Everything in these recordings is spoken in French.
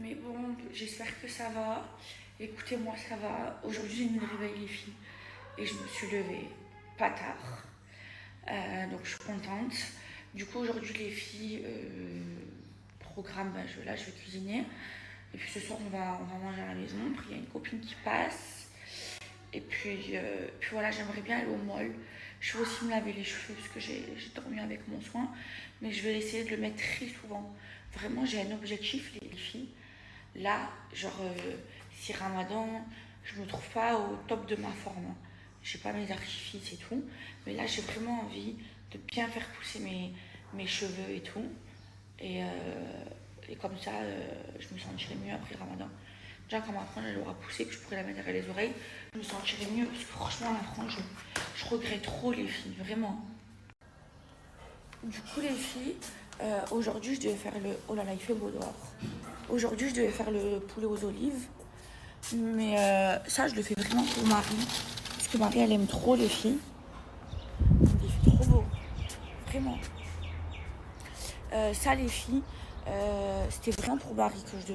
Mais bon, j'espère que ça va. Écoutez, moi, ça va. Aujourd'hui, j'ai mis le réveil, les filles. Et je me suis levée pas tard. Donc, je suis contente. Du coup, aujourd'hui, les filles, programme, là, je vais cuisiner. Et puis, ce soir, on va manger à la maison. Après, il y a une copine qui passe. Et puis voilà, j'aimerais bien aller au mall. Je vais aussi me laver les cheveux parce que j'ai dormi avec mon soin. Mais je vais essayer de le mettre très souvent. Vraiment, j'ai un objectif, les filles. Là, genre, si Ramadan, je me trouve pas au top de ma forme. J'ai pas mes artifices et tout. Mais là, j'ai vraiment envie de bien faire pousser mes cheveux et tout. Et, comme ça, je me sentirai mieux après Ramadan. Déjà, quand ma frange elle aura poussé, que je pourrai la mettre derrière les oreilles, je me sentirai mieux. Parce que franchement, la frange, je regrette trop les filles, vraiment. Du coup, les filles, aujourd'hui, je devais faire le... Oh là là, il fait beau dehors. Aujourd'hui, je devais faire le poulet aux olives. Mais ça, je le fais vraiment pour Marie. Parce que Marie, elle aime trop les filles. Il fait trop beau. Vraiment. Ça, les filles, c'était vraiment pour Marie que je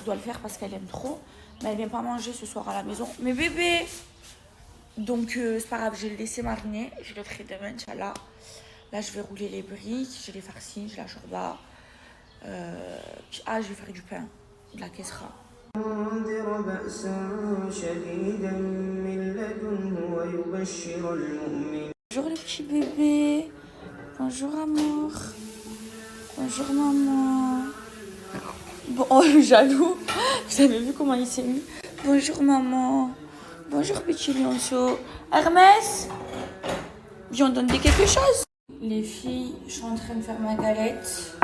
dois le faire parce qu'elle aime trop. Mais elle vient pas manger ce soir à la maison. Mais bébé! Donc, c'est pas grave, je vais le laisser mariner. Je le ferai demain, Inch'Allah. Là, je vais rouler les briques, j'ai les farcis, j'ai la shorba. Puis, je vais faire du pain, de la kessra. Bonjour le petit bébé. Bonjour amour. Bonjour maman. Bon, oh, jaloux. Vous avez vu comment il s'est mis. Bonjour maman. Bonjour petit lionceau. Hermès, viens donner quelque chose. Les filles, je suis en train de faire ma galette.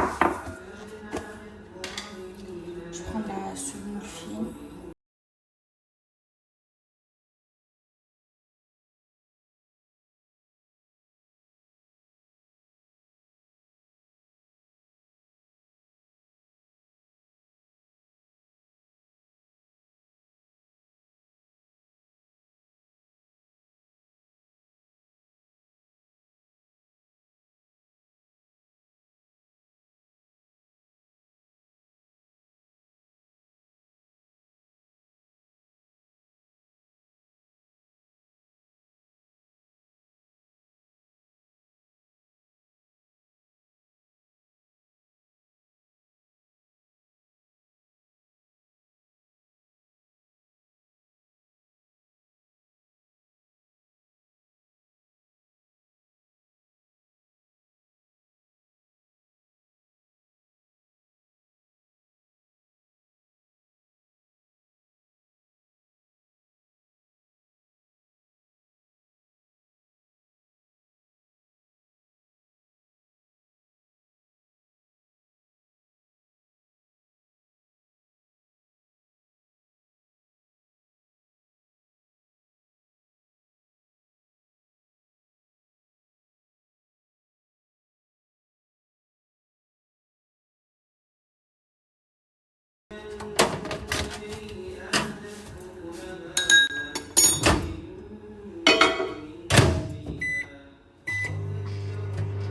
Je prends la seconde fille.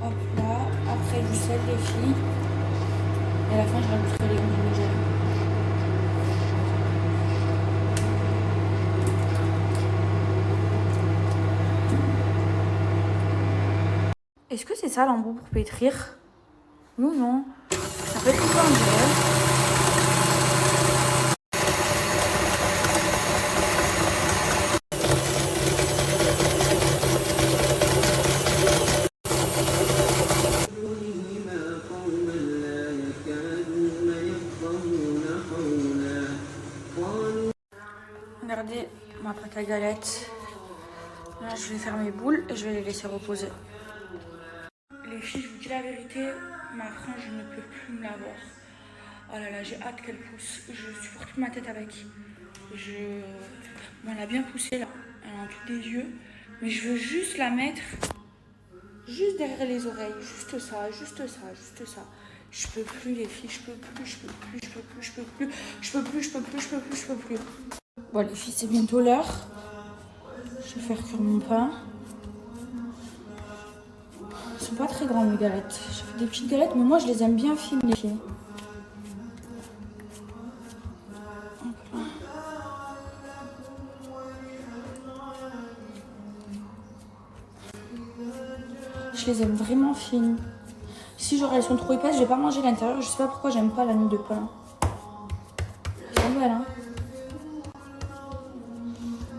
Hop là, après du sel les filles. Et à la fin je rajouterai les légumes jaunes. Est-ce que c'est ça l'embout pour pétrir? Non, non. Ça peut être pas un. Regardez ma pâte à galette. Là, je vais faire mes boules et je vais les laisser reposer. Les filles, je vous dis la vérité, ma frange, je ne peux plus me la voir. Oh là là, j'ai hâte qu'elle pousse. Je supporte plus ma tête avec. Bon, elle a bien poussé là. Elle a en tout des yeux. Mais je veux juste la mettre juste derrière les oreilles. Juste ça, juste ça, juste ça. Je peux plus les filles, je peux plus, je peux plus, je peux plus, je peux plus, je peux plus, je peux plus, je peux plus, je peux plus. Bon les filles, c'est bientôt l'heure. Je vais faire cuire mon pain. Elles sont pas très grandes mes galettes. J'ai fait des petites galettes, mais moi je les aime bien fines les filles. Je les aime vraiment fines. Si genre elles sont trop épaisses, je vais pas manger l'intérieur. Je sais pas pourquoi j'aime pas la mie de pain. Elles sont belles, hein.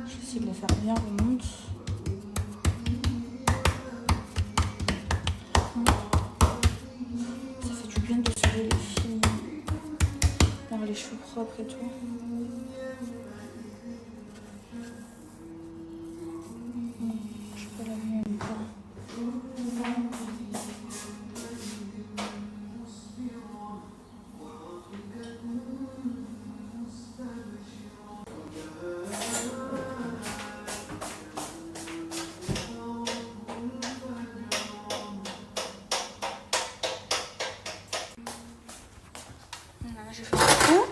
Je vais essayer de les faire bien remonte. Ça fait du bien de se lever les filles. Avoir les cheveux propres et tout. Je peux la mieux même pas. J'ai fait tout.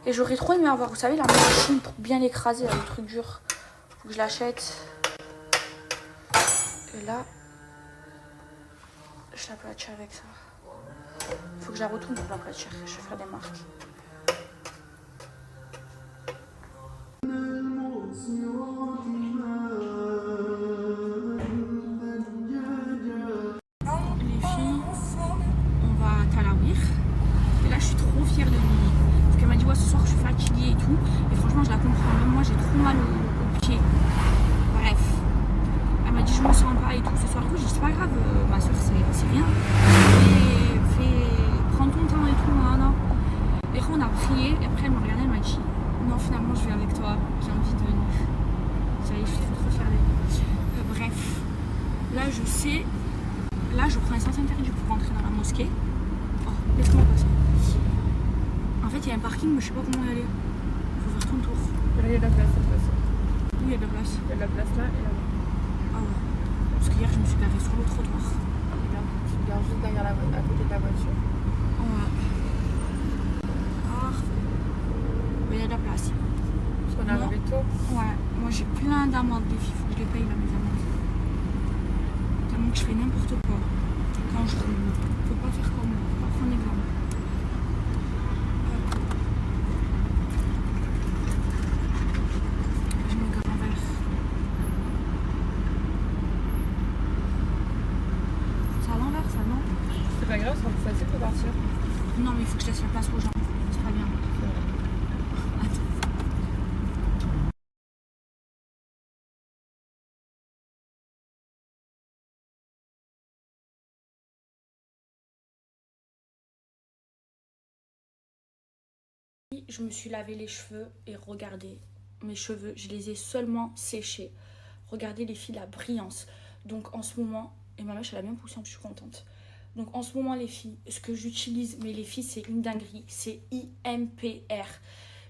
Et j'aurais trop aimé avoir, vous savez, la machine pour bien l'écraser, le truc dur. Faut que je l'achète. Et là, je l'aplatis avec ça. Faut que je la retourne pour l'aplatir. Je vais faire des marques. Les filles, on va à Talawir. Et là, je suis trop fière de Lily. Parce qu'elle m'a dit, ouais, ce soir, je suis fatiguée et tout. Et franchement, je la comprends. Même moi, j'ai trop mal au pied. Bref. Elle m'a dit, je me sens pas et tout ce soir. J'ai dit, c'est pas grave, ma soeur, c'est rien. Prends ton temps et tout. Hein, non. Et après, on a prié. Et après, elle m'a regardé, elle m'a dit, non, finalement, je vais avec toi. J'ai envie de venir. Ça y est, je suis trop fière d'elle. Bref. Là, je sais. Là, je prends un sens interdit pour rentrer dans la mosquée. Oh, laisse-moi passer. En fait, il y a un parking, mais je sais pas comment y aller. Il faut faire tout le tour. Là, il y a de la place cette fois-ci. Où il y a de la place? Il y a de la place là et là-bas. Ah ouais. Parce qu'hier, je me suis garée sur le trottoir. Regarde, tu regardes juste derrière à côté de la voiture. Ouais. Ah. Mais il y a de la place. Parce qu'on est arrivé tôt. Ouais. Moi, j'ai plein d'amendes, les filles. Faut que je les paye, là, mes amendes. Tellement que je fais n'importe quoi. Quand je roule. Faut pas faire comme moi. Faut pas prendre l'exemple. Je me gare en vert. C'est à l'envers, ça, non? C'est pas grave, c'est plus facile pour partir. Non, mais il faut que je laisse la place aux gens. C'est pas bien. Attends. Je me suis lavé les cheveux et regardez, mes cheveux, je les ai seulement séchés. Regardez les filles, la brillance. Donc en ce moment, et ma mèche elle a bien poussé, je suis contente. Donc en ce moment les filles, ce que j'utilise, mais les filles c'est une dinguerie, c'est IMPR.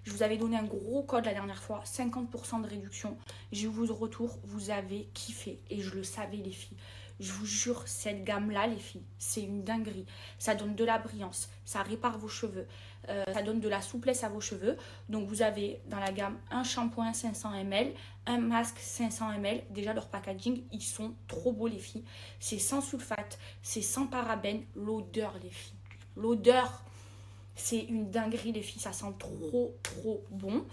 Je vous avais donné un gros code la dernière fois, 50% de réduction. J'ai eu vos retours, vous avez kiffé et je le savais les filles. Je vous jure, cette gamme-là, les filles, c'est une dinguerie. Ça donne de la brillance, ça répare vos cheveux, ça donne de la souplesse à vos cheveux. Donc vous avez dans la gamme un shampoing 500 ml, un masque 500 ml. Déjà leur packaging, ils sont trop beaux les filles. C'est sans sulfate, c'est sans parabènes. L'odeur les filles, l'odeur, c'est une dinguerie les filles, ça sent trop bon.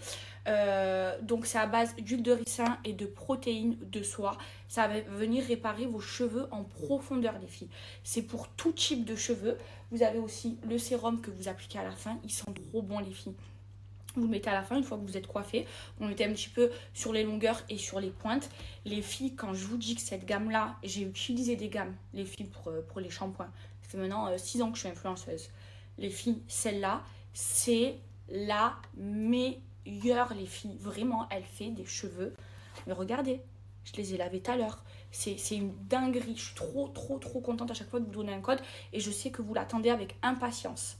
Donc c'est à base d'huile de ricin et de protéines de soie. Ça va venir réparer vos cheveux en profondeur les filles. C'est pour tout type de cheveux. Vous avez aussi le sérum que vous appliquez à la fin. Il sent trop bon les filles. Vous le mettez à la fin une fois que vous êtes coiffé. Vous le mettez un petit peu sur les longueurs et sur les pointes. Les filles, quand je vous dis que cette gamme-là, j'ai utilisé des gammes, les filles, pour les shampoings. Ça fait maintenant 6 ans que je suis influenceuse. Les filles, celle-là, c'est la meilleure, les filles. Vraiment, elle fait des cheveux. Mais regardez, je les ai lavés tout à l'heure. C'est une dinguerie. Je suis trop contente à chaque fois de vous donner un code. Et je sais que vous l'attendez avec impatience.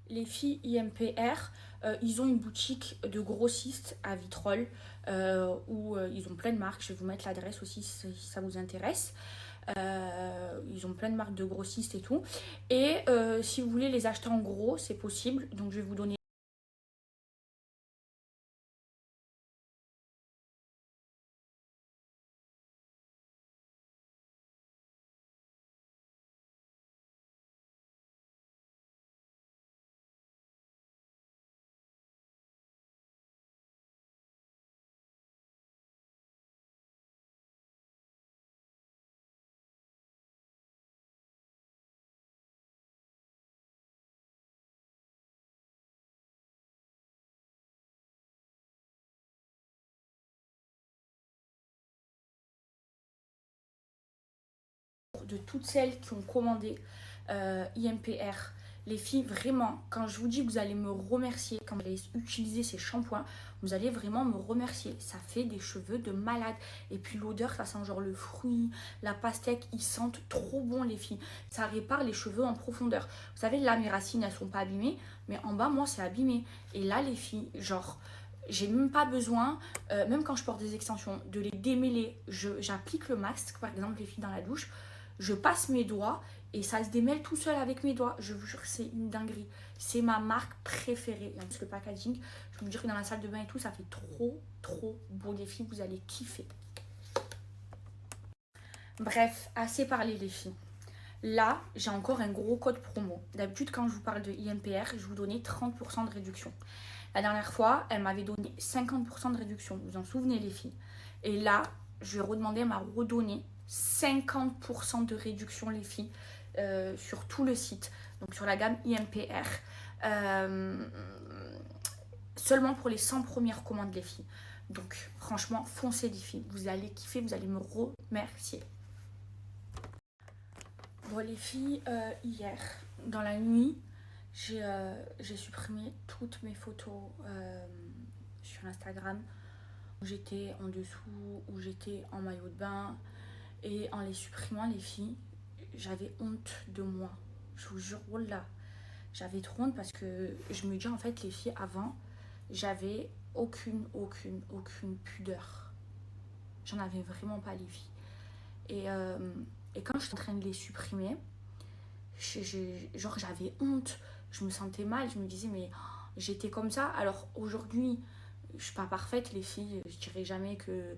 Les filles IMPR, ils ont une boutique de grossistes à Vitrolles où ils ont plein de marques. Je vais vous mettre l'adresse aussi si ça vous intéresse. Ils ont plein de marques de grossistes et tout. Et si vous voulez les acheter en gros, c'est possible. Donc je vais vous donner de toutes celles qui ont commandé IMPR. Les filles, vraiment, quand je vous dis que vous allez me remercier, quand vous allez utiliser ces shampoings, vous allez vraiment me remercier. Ça fait des cheveux de malade. Et puis l'odeur, ça sent genre le fruit, la pastèque, ils sentent trop bon les filles. Ça répare les cheveux en profondeur. Vous savez, là, mes racines, elles sont pas abîmées, mais en bas, moi, c'est abîmé. Et là, les filles, genre, j'ai même pas besoin, même quand je porte des extensions, de les démêler. J'applique le masque, par exemple, les filles dans la douche. Je passe mes doigts et ça se démêle tout seul avec mes doigts. Je vous jure, c'est une dinguerie. C'est ma marque préférée. Parce que le packaging, je vous jure que dans la salle de bain et tout, ça fait trop beau les filles. Vous allez kiffer. Bref, assez parlé les filles. Là, j'ai encore un gros code promo. D'habitude, quand je vous parle de IMPR, je vous donnais 30% de réduction. La dernière fois, elle m'avait donné 50% de réduction. Vous vous en souvenez les filles? Et là, je vais redemander, elle m'a redonné 50% de réduction les filles sur tout le site, donc sur la gamme IMPR, seulement pour les 100 premières commandes les filles. Donc franchement, foncez les filles, vous allez kiffer, vous allez me remercier. Bon les filles, hier, dans la nuit, j'ai supprimé toutes mes photos sur Instagram, où j'étais en dessous, où j'étais en maillot de bain. Et en les supprimant, les filles, j'avais honte de moi. Je vous jure, voilà. J'avais trop honte parce que je me dis, en fait, les filles, avant, j'avais aucune pudeur. J'en avais vraiment pas, les filles. Et quand je suis en train de les supprimer, genre, j'avais honte. Je me sentais mal. Je me disais, mais j'étais comme ça. Alors, aujourd'hui, je suis pas parfaite, les filles. Je dirais jamais que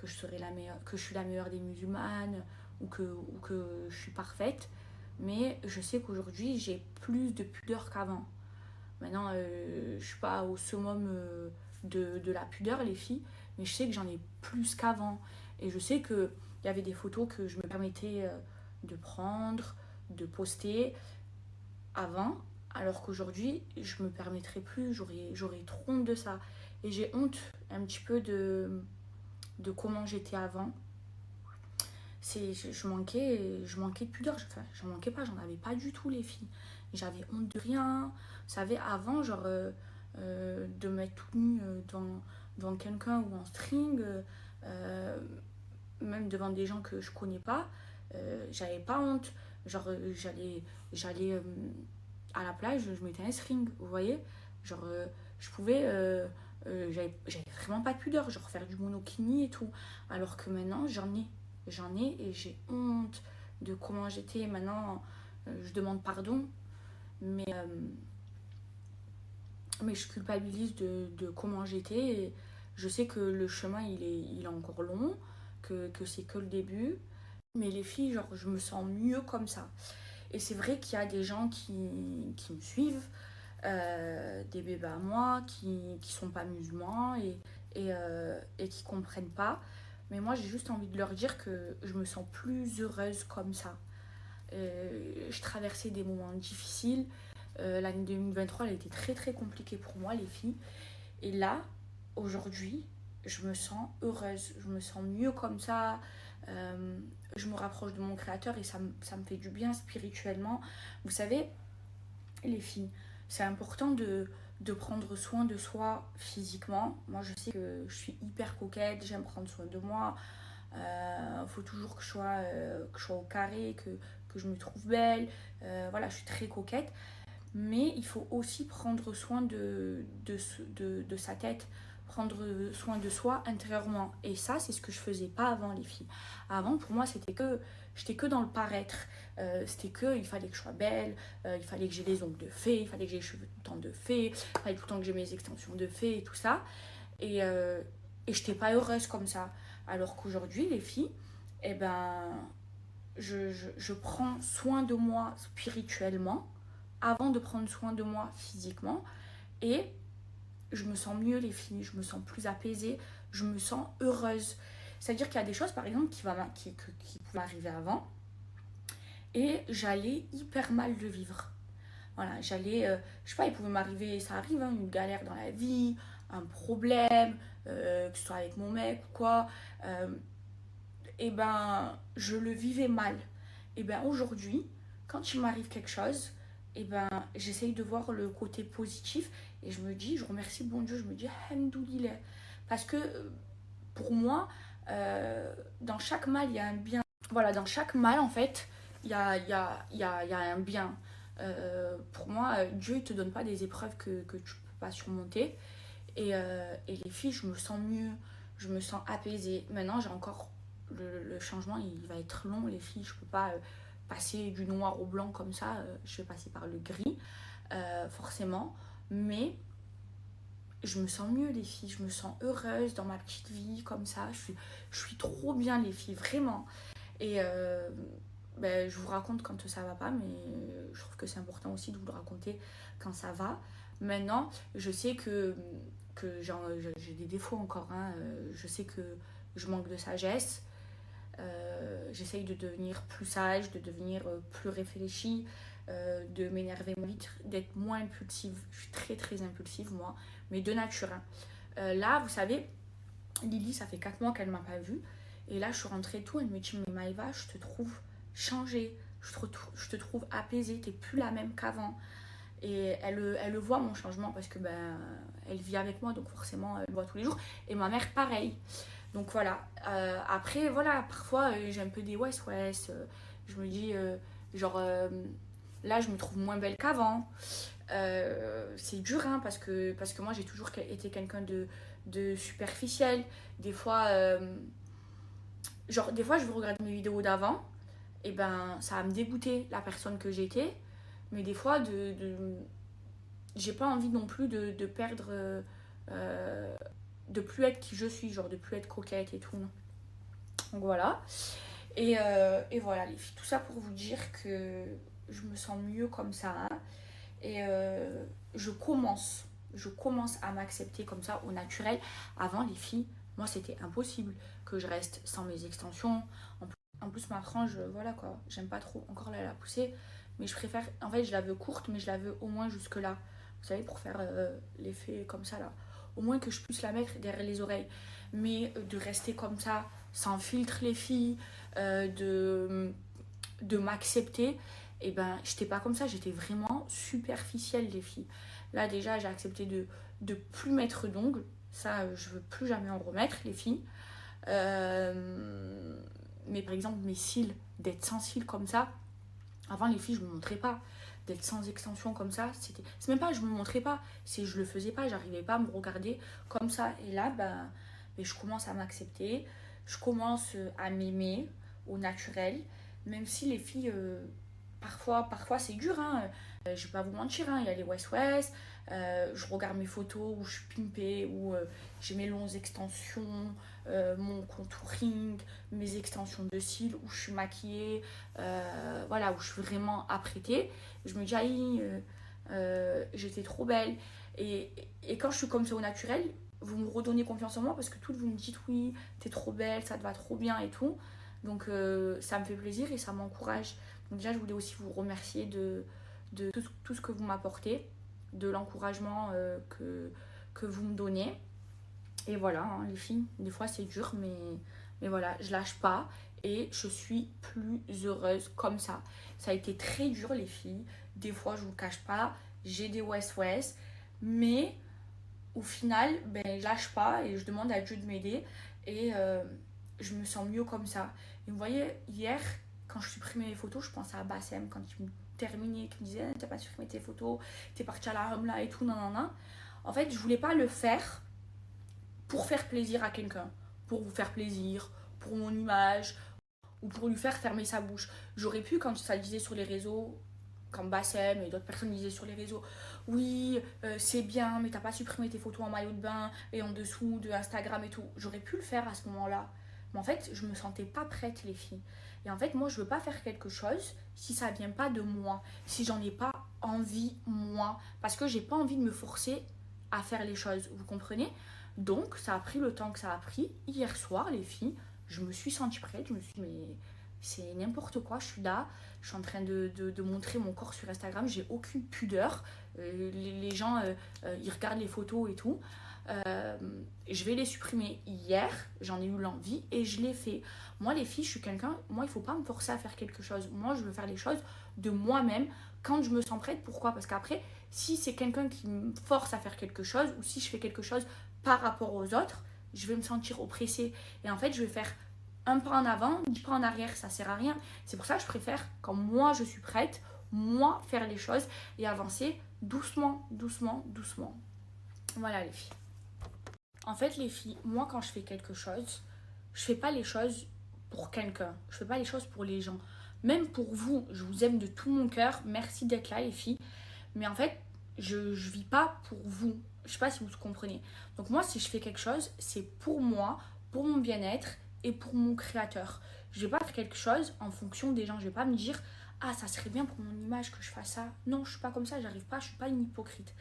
je serai la meilleure, que je suis la meilleure des musulmanes ou que je suis parfaite. Mais je sais qu'aujourd'hui, j'ai plus de pudeur qu'avant. Maintenant, je suis pas au summum de la pudeur, les filles, mais je sais que j'en ai plus qu'avant. Et je sais qu'il y avait des photos que je me permettais de prendre, de poster avant, alors qu'aujourd'hui, je me permettrais plus, j'aurais trop honte de ça. Et j'ai honte un petit peu de comment j'étais avant. Je manquais de pudeur. Enfin, je manquais pas, j'en avais pas du tout, les filles. J'avais honte de rien. Vous savez, avant, genre, de mettre tout nu devant quelqu'un ou en string, même devant des gens que je connais pas, j'avais pas honte. Genre, j'allais à la plage, je mettais un string, vous voyez. Genre, je pouvais. J'avais vraiment pas de pudeur, genre faire du monokini et tout. Alors que maintenant, j'en ai et j'ai honte de comment j'étais. Maintenant, je demande pardon, mais je culpabilise de comment j'étais. Et je sais que le chemin, il est encore long, que c'est que le début. Mais les filles, genre, je me sens mieux comme ça. Et c'est vrai qu'il y a des gens qui me suivent, des bébés à moi, qui sont pas musulmans et qui comprennent pas. Mais moi, j'ai juste envie de leur dire que je me sens plus heureuse comme ça. Je traversais des moments difficiles. L'année 2023, elle a été très compliquée pour moi, les filles. Et là, aujourd'hui, je me sens heureuse. Je me sens mieux comme ça. Je me rapproche de mon créateur et ça me fait du bien spirituellement. Vous savez, les filles, c'est important de prendre soin de soi physiquement. Moi, je sais que je suis hyper coquette, j'aime prendre soin de moi. Faut toujours que je sois au carré, que je me trouve belle. Voilà, je suis très coquette. Mais il faut aussi prendre soin de sa tête, prendre soin de soi intérieurement. Et ça, c'est ce que je faisais pas avant, les filles. Avant, pour moi, j'étais que dans le paraître. C'était que il fallait que je sois belle, il fallait que j'ai les ongles de fée, il fallait que j'ai les cheveux tout le temps de fée, il fallait tout le temps que j'ai mes extensions de fée et tout ça. Et je n'étais pas heureuse comme ça. Alors qu'aujourd'hui, les filles, eh ben, je prends soin de moi spirituellement avant de prendre soin de moi physiquement. Et je me sens mieux, les filles, je me sens plus apaisée, je me sens heureuse. C'est-à-dire qu'il y a des choses, par exemple, qui pouvaient m'arriver avant. Et j'allais hyper mal le vivre. Voilà, je sais pas, il pouvait m'arriver, ça arrive, hein, une galère dans la vie, un problème, que ce soit avec mon mec ou quoi. Et ben, je le vivais mal. Et ben, aujourd'hui, quand il m'arrive quelque chose, et ben, j'essaye de voir le côté positif et je me dis, je remercie bon Dieu, je me dis, Alhamdoulilah. Parce que pour moi, dans chaque mal, il y a un bien. Voilà, dans chaque mal, en fait, il y a un bien. Pour moi, Dieu ne te donne pas des épreuves que tu ne peux pas surmonter. Et les filles, je me sens mieux, je me sens apaisée. Maintenant, j'ai encore le changement, il va être long, les filles. Je ne peux pas passer du noir au blanc comme ça. Je vais passer par le gris, forcément. Mais je me sens mieux, les filles. Je me sens heureuse dans ma petite vie, comme ça. Je suis trop bien, les filles, vraiment. Et ben, je vous raconte quand ça va pas, mais je trouve que c'est important aussi de vous le raconter quand ça va. Maintenant, je sais que j'ai des défauts encore, hein. Je sais que je manque de sagesse. J'essaye de devenir plus sage, de devenir plus réfléchie, de m'énerver moins vite, d'être moins impulsive. Je suis très très impulsive, moi, mais de nature, hein. Là, vous savez, Lily, ça fait 4 mois qu'elle m'a pas vue. Et là, je suis rentrée et tout, elle me dit, mais Maëva, je te trouve changée, je te trouve apaisée, t'es plus la même qu'avant. Et elle voit mon changement parce que ben, elle vit avec moi, donc forcément, elle le voit tous les jours. Et ma mère, pareil. Donc voilà. Après, voilà, parfois, j'ai un peu des west-west. Je me dis, là, je me trouve moins belle qu'avant. C'est dur, hein, parce que moi, j'ai toujours été quelqu'un de superficiel. Des fois... des fois, je veux regarder mes vidéos d'avant, et ben ça va me dégoûter la personne que j'étais, mais des fois, j'ai pas envie non plus de perdre, de plus être qui je suis, genre de plus être coquette et tout. Non. Donc voilà. Et voilà, les filles, tout ça pour vous dire que je me sens mieux comme ça. Hein, et je commence à m'accepter comme ça, au naturel. Avant, les filles, moi, c'était impossible que je reste sans mes extensions. En plus ma frange, voilà quoi, j'aime pas trop encore la pousser. Mais je préfère, en fait, je la veux courte, mais je la veux au moins jusque là. Vous savez, pour faire l'effet comme ça là. Au moins que je puisse la mettre derrière les oreilles. Mais de rester comme ça, sans filtre, les filles, de m'accepter, et ben, j'étais pas comme ça, j'étais vraiment superficielle, les filles. Là, déjà, j'ai accepté de plus mettre d'ongles. Ça, je veux plus jamais en remettre, les filles. Mais par exemple, mes cils, d'être sans cils comme ça, avant, les filles, je me montrais pas. D'être sans extension comme ça, c'est même pas je me montrais pas, c'est je le faisais pas, j'arrivais pas à me regarder comme ça. Et là, ben je commence à m'accepter, je commence à m'aimer au naturel, même si les filles, parfois c'est dur, hein. Je vais pas vous mentir, hein. Il y a les West-West, je regarde mes photos où je suis pimpée, où j'ai mes longues extensions, mon contouring, mes extensions de cils, où je suis maquillée, voilà, où je suis vraiment apprêtée. Je me dis, aïe, j'étais trop belle. Et quand je suis comme ça au naturel, vous me redonnez confiance en moi parce que toutes vous me dites, oui, t'es trop belle, ça te va trop bien et tout. Donc ça me fait plaisir et ça m'encourage. Donc déjà, je voulais aussi vous remercier de tout ce que vous m'apportez, de l'encouragement que vous me donnez. Et voilà, hein, les filles, des fois c'est dur, mais voilà, je lâche pas et je suis plus heureuse comme ça. Ça a été très dur, les filles. Des fois, je vous le cache pas, j'ai des west-west, mais au final, ben, je lâche pas et je demande à Dieu de m'aider et je me sens mieux comme ça. Et vous voyez, hier, quand je supprimais les photos, je pensais à Bassem quand il me terminait, qui me disait t'as pas supprimé tes photos, t'es partie à la home là et tout, non. En fait, je voulais pas le faire pour faire plaisir à quelqu'un, pour vous faire plaisir, pour mon image, ou pour lui faire fermer sa bouche. J'aurais pu, quand ça disait sur les réseaux, quand Bassem et d'autres personnes disaient sur les réseaux, oui, c'est bien, mais t'as pas supprimé tes photos en maillot de bain et en dessous de Instagram et tout. J'aurais pu le faire à ce moment-là. Mais en fait, je me sentais pas prête, les filles. Et en fait, moi, je veux pas faire quelque chose si ça vient pas de moi, si j'en ai pas envie, moi. Parce que j'ai pas envie de me forcer à faire les choses, vous comprenez? Donc, ça a pris le temps que ça a pris. Hier soir, les filles, je me suis sentie prête. Je me suis dit, mais c'est n'importe quoi, je suis là. Je suis en train de montrer mon corps sur Instagram. J'ai aucune pudeur. Les gens, ils regardent les photos et tout. Je vais les supprimer hier. J'en ai eu l'envie et je l'ai fait. Moi, les filles, je suis quelqu'un... Moi, il ne faut pas me forcer à faire quelque chose. Moi, je veux faire les choses de moi-même quand je me sens prête. Pourquoi? Parce qu'après, si c'est quelqu'un qui me force à faire quelque chose ou si je fais quelque chose par rapport aux autres, je vais me sentir oppressée. Et en fait, je vais faire un pas en avant, 10 pas en arrière, ça sert à rien. C'est pour ça que je préfère, quand moi je suis prête, moi faire les choses et avancer doucement, doucement, doucement. Voilà les filles. En fait les filles, moi quand je fais quelque chose, je fais pas les choses pour quelqu'un. Je fais pas les choses pour les gens. Même pour vous, je vous aime de tout mon cœur. Merci d'être là les filles. Mais en fait, je vis pas pour vous. Je sais pas si vous comprenez. Donc moi, si je fais quelque chose, c'est pour moi, pour mon bien-être et pour mon créateur. Je vais pas faire quelque chose en fonction des gens. Je vais pas me dire, ah, ça serait bien pour mon image que je fasse ça. Non, je suis pas comme ça, j'arrive pas, je suis pas une hypocrite.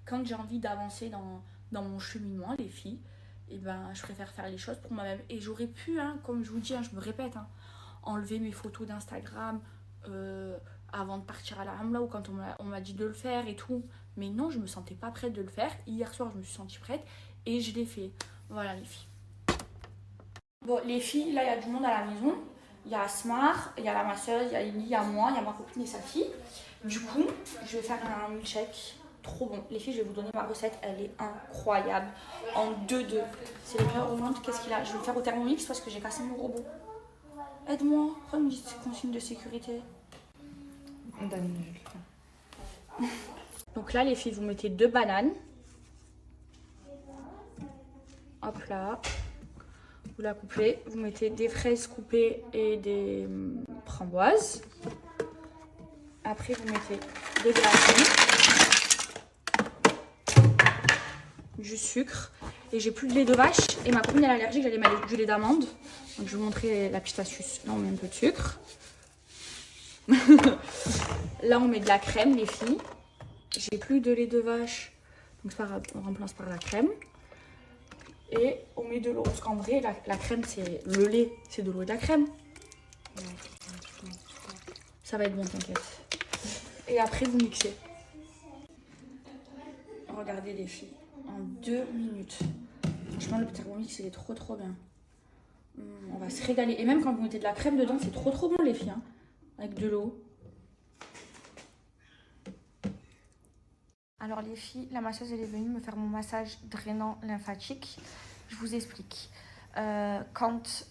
Quand j'ai envie d'avancer dans mon cheminement, les filles, eh ben, je préfère faire les choses pour moi-même. Et j'aurais pu, hein, comme je vous dis, hein, je me répète, hein, enlever mes photos d'Instagram avant de partir à la Hamla ou quand on m'a dit de le faire et tout. Mais non, je me sentais pas prête de le faire. Hier soir, je me suis sentie prête et je l'ai fait. Voilà les filles. Bon, les filles, là, il y a du monde à la maison. Il y a Asmar, il y a la masseuse, il y a Lily, il y a moi, il y a ma copine et sa fille. Du coup, je vais faire un milkshake trop bon. Les filles, je vais vous donner ma recette, elle est incroyable. En 2-2. C'est les meilleurs au monde. Qu'est-ce qu'il a? Je vais le faire au Thermomix parce que j'ai cassé mon robot. Aide-moi, pourquoi me dites consigne de sécurité? Donc là, les filles, vous mettez 2 bananes. Hop là. Vous la coupez. Vous mettez des fraises coupées et des framboises. Après, vous mettez des glaçons, du sucre. Et j'ai plus de lait de vache. Et ma copine, elle est allergique, j'allais mettre du lait d'amande. Donc, je vais vous montrer la petite astuce. Là, on met un peu de sucre. Là, on met de la crème, les filles. J'ai plus de lait de vache. Donc, c'est pas grave, on remplace par la crème. Et on met de l'eau. Parce qu'en vrai, la crème, c'est le lait, c'est de l'eau et de la crème. Ça va être bon, t'inquiète. Et après, vous mixez. Regardez les filles. En 2 minutes. Franchement, le Thermomix, il est trop trop bien. On va se régaler. Et même quand vous mettez de la crème dedans, c'est trop trop bon, les filles. Hein. Avec de l'eau. Alors les filles, la masseuse elle est venue me faire mon massage drainant lymphatique. Je vous explique. Quand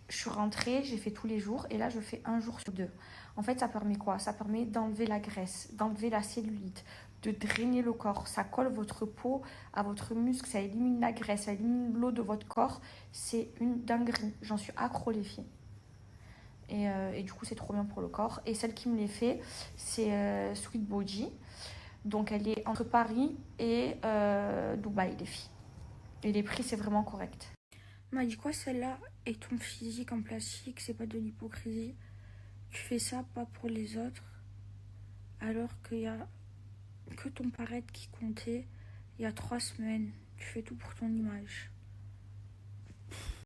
je suis rentrée, j'ai fait tous les jours et là je fais 1 jour sur 2. En fait ça permet quoi? Ça permet d'enlever la graisse, d'enlever la cellulite, de drainer le corps. Ça colle votre peau à votre muscle, ça élimine la graisse, ça élimine l'eau de votre corps. C'est une dinguerie. J'en suis accro les filles. Et du coup c'est trop bien pour le corps. Et celle qui me les fait, c'est Sweet Body. Donc elle est entre Paris et Dubaï, les filles. Et les prix, c'est vraiment correct. On m'a dit quoi celle-là? Et ton physique en plastique, c'est pas de l'hypocrisie. Tu fais ça pas pour les autres, alors qu'il y a que ton paraître qui comptait il y a 3 semaines. Tu fais tout pour ton image.